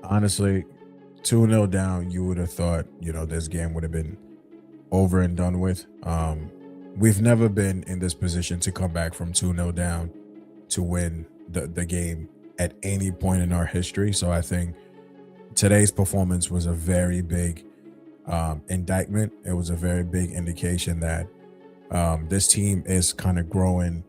Honestly, 2-0 down, you would have thought, this game would have been over and done with. We've never been in this position to come back from 2-0 down to win the game at any point in our history. So I think today's performance was a very big indictment. It was a very big indication that this team is kind of growing,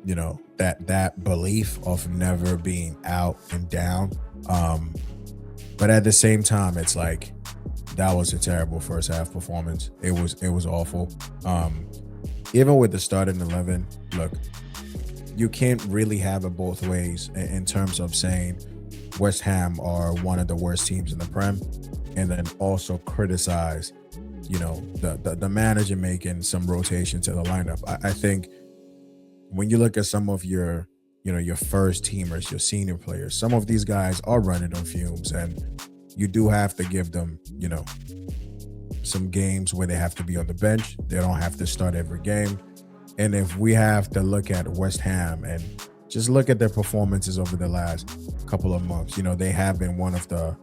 that belief of never being out and down. Um, but at the same time, it's like that was a terrible first half performance. It was awful. Um, Even with the starting 11, look, you can't really have it both ways in terms of saying West Ham are one of the worst teams in the Prem, and then also criticize, the manager making some rotation to the lineup. I think when you look at some of your first teamers, your senior players, some of these guys are running on fumes, and you do have to give them, some games where they have to be on the bench. They don't have to start every game. And if we have to look at West Ham and just look at their performances over the last couple of months, they have been one of the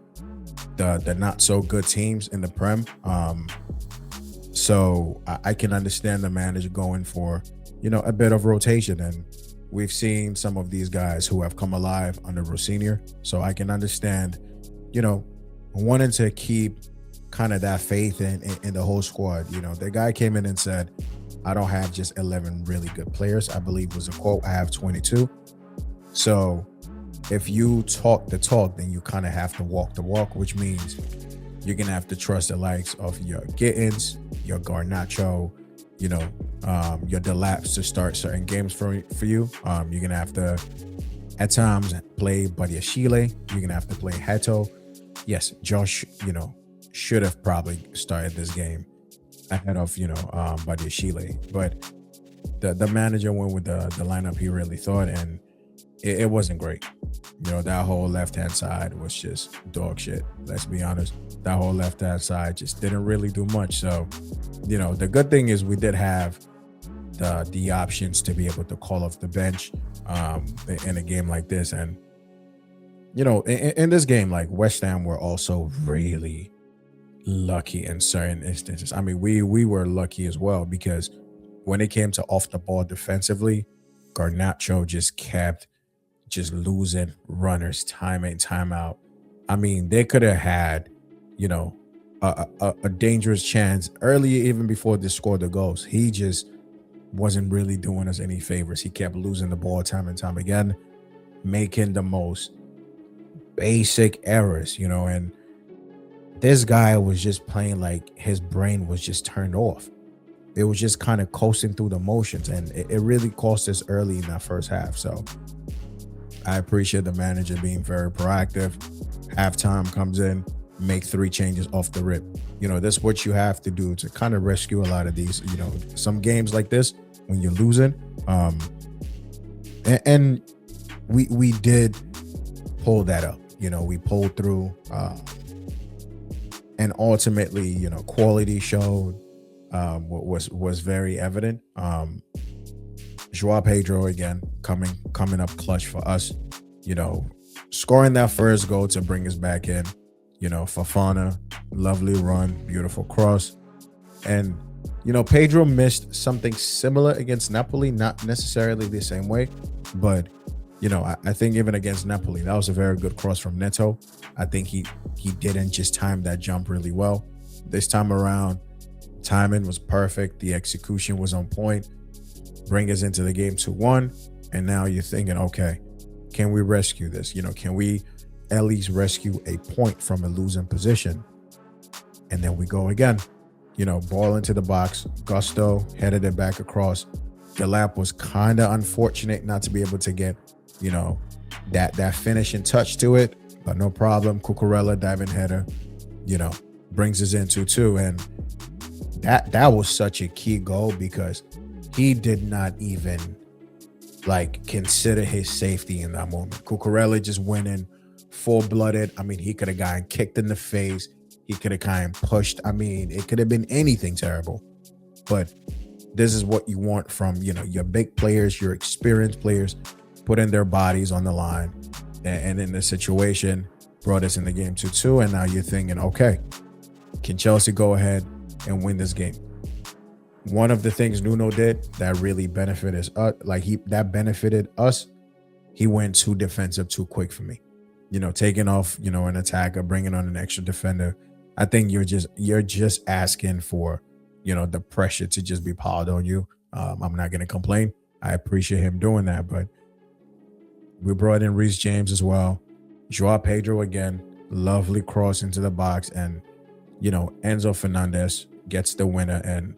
not so good teams in the Prem. So I can understand the manager going for, a bit of rotation. And we've seen some of these guys who have come alive under Rossinier. So I can understand, you know, wanting to keep kind of that faith in the whole squad. The guy came in and said, I don't have just 11 really good players, I believe was a quote. I have 22. So if you talk the talk, then you kind of have to walk the walk, which means you're gonna have to trust the likes of your Gittins, your Garnacho, your Delaps to start certain games for you. You're gonna have to at times play Badiashile. You're gonna have to play Heto. Yes, Josh, should have probably started this game ahead of Badiashile, but the manager went with the lineup he really thought, and it wasn't great. That whole left hand side was just dog shit. Let's be honest. That whole left hand side just didn't really do much. So, the good thing is we did have the options to be able to call off the bench in a game like this. And in this game, like West Ham were also really lucky in certain instances. I mean, we were lucky as well, because when it came to off the ball defensively, Garnacho just kept just losing runners time in, time out. I mean, they could have had, a dangerous chance earlier, even before they scored the goals. He just wasn't really doing us any favors. He kept losing the ball time and time again, making the most basic errors, and this guy was just playing like his brain was just turned off. It was just kind of coasting through the motions, and it really cost us early in that first half. So I appreciate the manager being very proactive. Halftime comes in, make 3 changes off the rip. That's what you have to do to kind of rescue a lot of these, some games like this when you're losing. And we did pull that up. We pulled through, and ultimately, quality showed, was very evident. Joao Pedro again coming up clutch for us, scoring that first goal to bring us back in. Fafana, lovely run, beautiful cross. And Pedro missed something similar against Napoli, not necessarily the same way, but I think even against Napoli, that was a very good cross from Neto. I think he didn't just time that jump really well. This time around, timing was perfect, the execution was on point, bring us into the game 2-1, and now you're thinking, okay, can we rescue this? Can we at least rescue a point from a losing position? And then we go again, ball into the box, Gusto headed it back across. The lap was kind of unfortunate not to be able to get, that finishing touch to it, but no problem. Cucurella diving header, brings us into 2. And that was such a key goal, because he did not even consider his safety in that moment. Cucurella just went in full-blooded. I mean, he could have gotten kicked in the face. He could have kind of pushed. I mean, it could have been anything terrible. But this is what you want from, your big players, your experienced players, putting their bodies on the line. And in this situation, brought us in the game 2-2, and now you're thinking, okay, can Chelsea go ahead and win this game? One of the things Nuno did that really benefited us, benefited us, he went too defensive too quick for me. Taking off, an attacker, bringing on an extra defender. I think you're just asking for, the pressure to just be piled on you. I'm not going to complain. I appreciate him doing that, but we brought in Reece James as well. Joao Pedro again, lovely cross into the box, and Enzo Fernandez gets the winner, and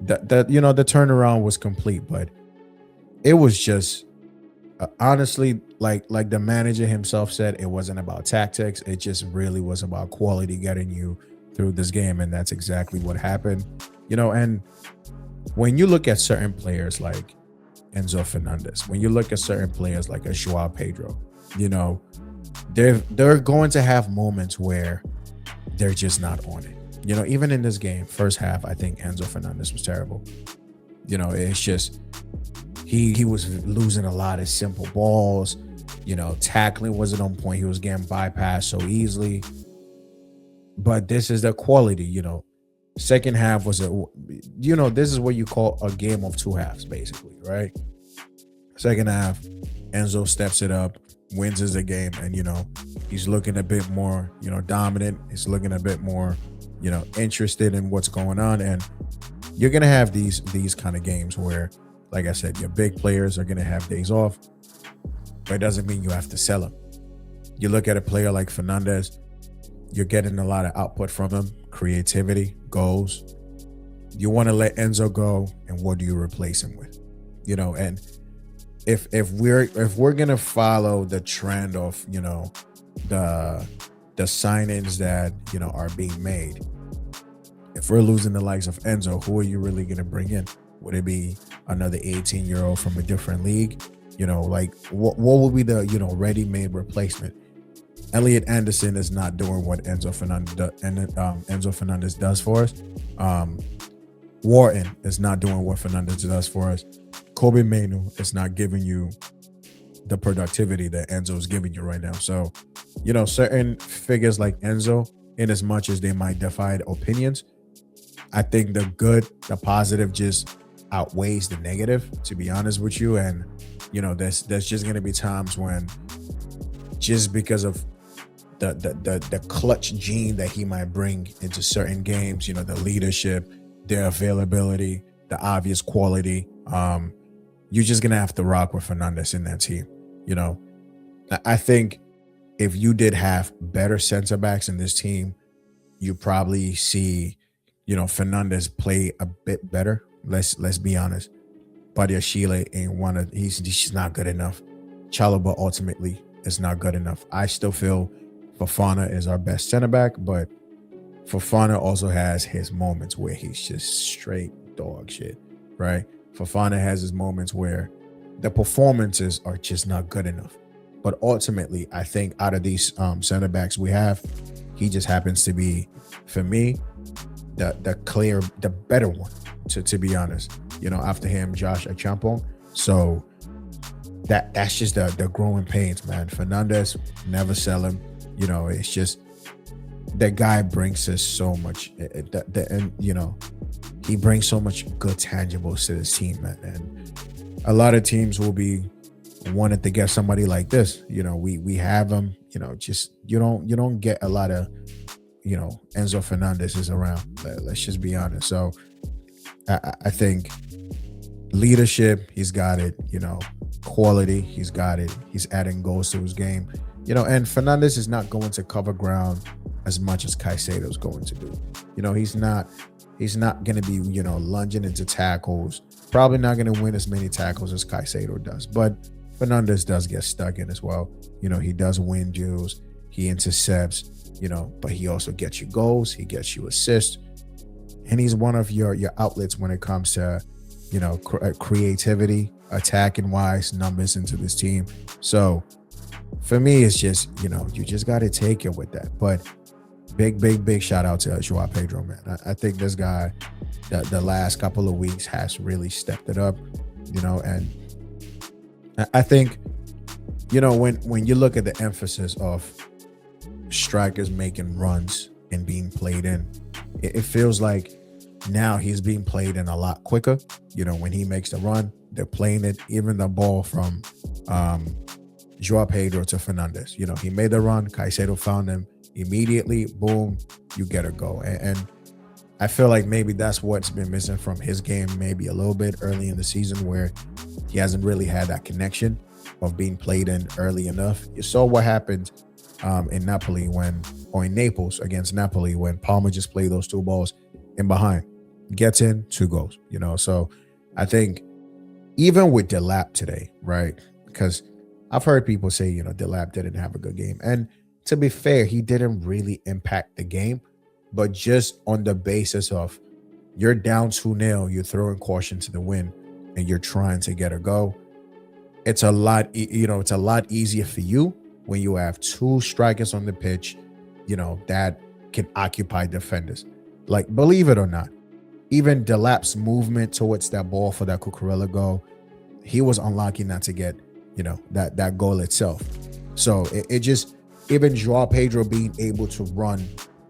the turnaround was complete. But it was just honestly, like the manager himself said, it wasn't about tactics. It just really was about quality getting you through this game, and that's exactly what happened. And when you look at certain players like Enzo Fernandez, when you look at certain players like a Joao Pedro, they're going to have moments where they're just not on it. Even in this game, first half, I think Enzo Fernandez was terrible. It's just he was losing a lot of simple balls. Tackling wasn't on point. He was getting bypassed so easily. But this is the quality. Second half was this is what you call a game of two halves, basically, right? Second half, Enzo steps it up, wins us the game, and he's looking a bit more dominant. He's looking a bit more interested in what's going on, and you're gonna have these kind of games where, like I said, your big players are gonna have days off, but it doesn't mean you have to sell them. You look at a player like Fernandez, you're getting a lot of output from him, creativity, goals. You want to let Enzo go, and what do you replace him with? And if we're gonna follow the trend of the signings that are being made, if we're losing the likes of Enzo, who are you really gonna bring in? Would it be another 18-year-old from a different league? What will be the ready-made replacement? Elliot Anderson is not doing what Enzo Fernandez does for us. Wharton is not doing what Fernandez does for us. Kobe Mainu is not giving you the productivity that Enzo is giving you right now. So, certain figures like Enzo, in as much as they might defy opinions, I think the good, the positive just outweighs the negative, to be honest with you. And, there's just going to be times when, just because of the clutch gene that he might bring into certain games, the leadership, their availability, the obvious quality, you're just gonna have to rock with Fernandez in that team. I think if you did have better center backs in this team, you probably see Fernandez play a bit better. Let's be honest. Badiashile ain't he's not good enough. Chalobah ultimately is not good enough. I still feel Fofana is our best center back, but Fofana also has his moments where he's just straight dog shit, right? Fofana has his moments where the performances are just not good enough. But ultimately, I think out of these center backs we have, he just happens to be, for me, the better one, to be honest. After him, Josh Achampong. So that's just the growing pains, man. Fernandez, never sell him. It's just that guy brings us so much, and he brings so much good tangibles to this team, man. And a lot of teams will be wanting to get somebody like this. We have him. Just you don't get a lot of Enzo Fernandez is around. Let's just be honest. So I think leadership, he's got it. Quality, he's got it. He's adding goals to his game. And Fernandez is not going to cover ground as much as Caicedo's going to do. He's not going to be, lunging into tackles. Probably not going to win as many tackles as Caicedo does. But Fernandez does get stuck in as well. He does win duels. He intercepts, but he also gets you goals. He gets you assists. And he's one of your outlets when it comes to, creativity, attacking wise, numbers into this team. So for me, it's just, you just got to take it with that. But big shout out to Joao Pedro, man. I think this guy, the last couple of weeks has really stepped it up, and I think, when you look at the emphasis of strikers making runs and being played in. It feels like now he's being played in a lot quicker. When he makes the run, they're playing it. Even the ball from um, Joao Pedro to Fernandez. He made the run. Caicedo found him immediately. Boom, you get a go. And I feel like maybe that's what's been missing from his game, maybe a little bit early in the season, where he hasn't really had that connection of being played in early enough. You saw what happened in Napoli or in Naples against Napoli, when Palmer just played those two balls in behind, gets in, two goals. So I think even with Delap today, right? Because I've heard people say, Delap didn't have a good game. And to be fair, he didn't really impact the game, but just on the basis of you're down 2-0, you're throwing caution to the wind, and you're trying to get a go. It's a lot, it's a lot easier for you when you have two strikers on the pitch, that can occupy defenders. Like, believe it or not, even Delap's movement towards that ball for that Cucurella goal, he was unlucky not to get, that goal itself. So it just, even Joao Pedro being able to run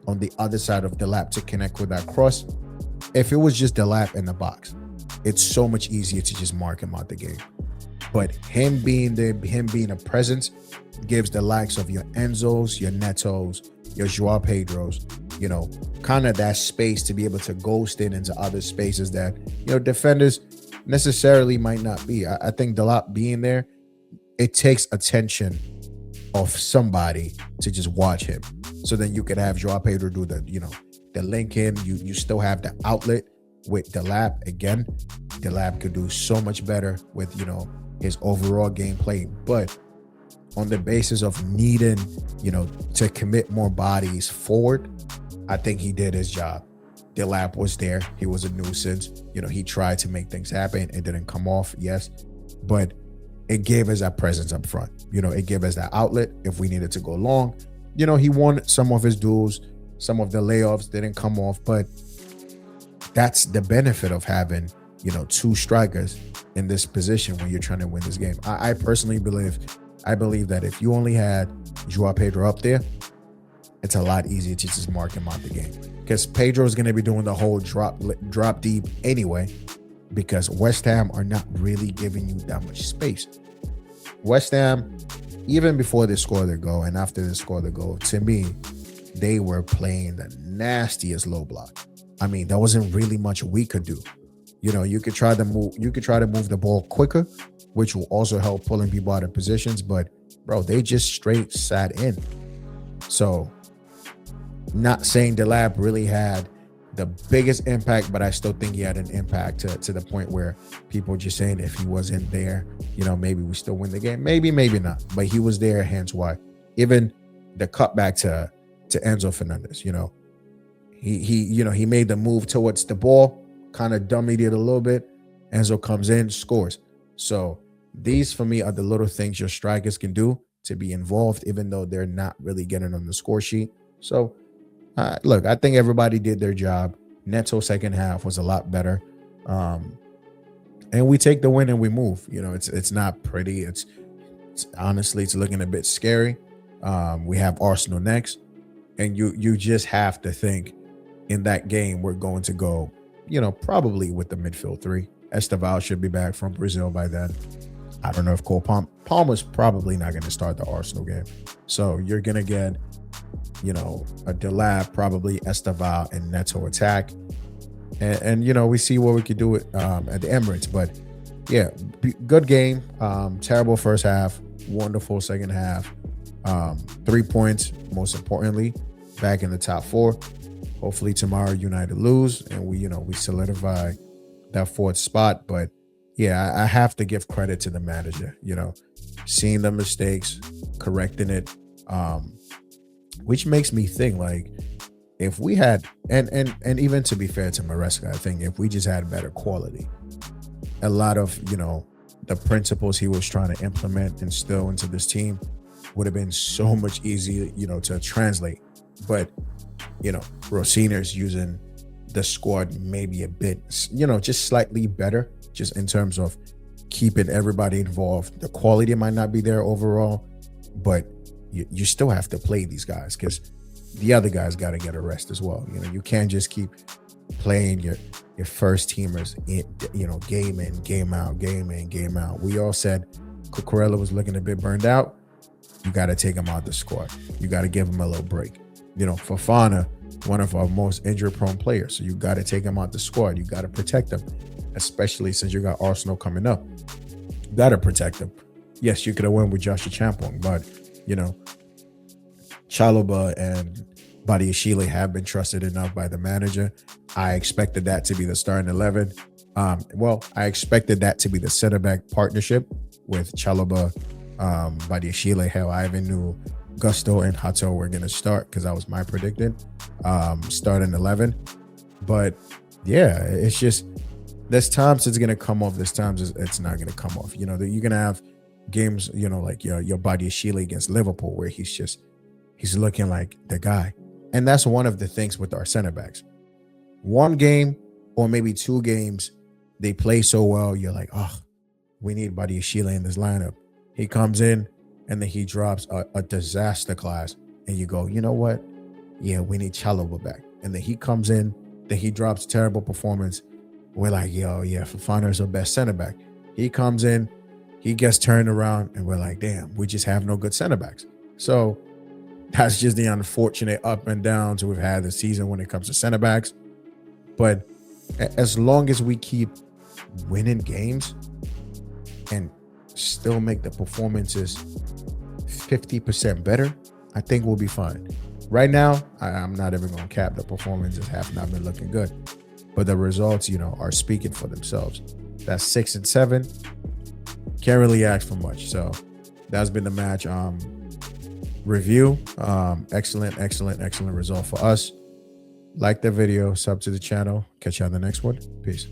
on the other side of Delap to connect with that cross, if it was just Delap in the box, it's so much easier to just mark him out the game. But him being there, him being a presence, gives the likes of your Enzos, your Netos, your Joao Pedros, kind of that space to be able to ghost in into other spaces that, defenders necessarily might not be. I think Delap being there, it takes attention of somebody to just watch him. So then you could have Joao Pedro do the link in. You still have the outlet with Delap. Again, Delap could do so much better with, his overall gameplay. But on the basis of needing, to commit more bodies forward, I think he did his job. Delap was there. He was a nuisance. He tried to make things happen. It didn't come off, yes. But it gave us that presence up front. It gave us that outlet if we needed to go long. He won some of his duels. Some of the layoffs didn't come off. But that's the benefit of having, two strikers in this position when you're trying to win this game. I personally believe that if you only had Joao Pedro up there, it's a lot easier to just mark him out the game. Because Pedro is going to be doing the whole drop deep anyway, because West Ham are not really giving you that much space. West Ham, even before they score their goal and after they score the goal, to me, they were playing the nastiest low block. I mean, there wasn't really much we could do. You could try to move the ball quicker, which will also help pulling people out of positions. But bro, they just straight sat in. So, not saying Delap really had the biggest impact, but I still think he had an impact to the point where people just saying if he wasn't there, maybe we still win the game. Maybe not. But he was there, hence why. Even the cutback to Enzo Fernandez, he made the move towards the ball, kind of dummied it a little bit. Enzo comes in, scores. So these for me are the little things your strikers can do to be involved, even though they're not really getting on the score sheet. So look, I think everybody did their job. Neto second half was a lot better. And we take the win and we move. It's not pretty. It's honestly, it's looking a bit scary. We have Arsenal next. And you just have to think in that game, we're going to go, probably with the midfield three. Esteval should be back from Brazil by then. I don't know if Palmer's probably not going to start the Arsenal game. So you're going to get, a Delap, probably Esteval and Neto attack. And we see what we could do at the Emirates. But yeah, good game. Terrible first half. Wonderful second half. 3 points, most importantly, back in the top four. Hopefully tomorrow United lose and we solidify that fourth spot. But yeah, I have to give credit to the manager, seeing the mistakes, correcting it, which makes me think like if we had, and even to be fair to Maresca, I think if we just had better quality, a lot of, the principles he was trying to implement, instill into this team would have been so much easier, to translate. But, Rossini's using the squad maybe a bit, just slightly better, just in terms of keeping everybody involved. The quality might not be there overall, but you still have to play these guys because the other guys got to get a rest as well. You can't just keep playing your first teamers game in, game out, game in, game out. We all said Cucurella was looking a bit burned out. You got to take him out the squad. You got to give him a little break. Fofana, one of our most injury-prone players, so you got to take him out the squad. You got to protect him, especially since you got Arsenal coming up. You got to protect him. Yes, you could have won with Joshua Champong, but Chalobah and Badiashile have been trusted enough by the manager. I expected that to be the starting 11. I expected that to be the center back partnership with Chalobah, Badiashile. Hell, I even knew Gusto and Hato were going to start because that was my predicted starting 11. But yeah, it's just there's times it's going to come off. There's times it's not going to come off. You're going to have games, like your Badiashile against Liverpool where he's looking like the guy. And that's one of the things with our center backs. One game or maybe 2 games, they play so well. You're like, oh, we need Badiashile in this lineup. He comes in and then he drops a disaster class. And you go, you know what? Yeah, we need Chalobah back. And then he comes in, then he drops terrible performance. We're like, yo, yeah, Fofana's our best center back. He comes in, he gets turned around, and we're like, damn, we just have no good center backs. So that's just the unfortunate up and downs we've had this season when it comes to center backs. But as long as we keep winning games and still make the performances 50% better, I think we'll be fine. Right now, I'm not even going to cap. The performances have not been looking good. But the results, are speaking for themselves. That's 6 and 7. Can't really ask for much. So that's been the match review. Excellent result for us. Like the video, sub to the channel. Catch you on the next one. Peace.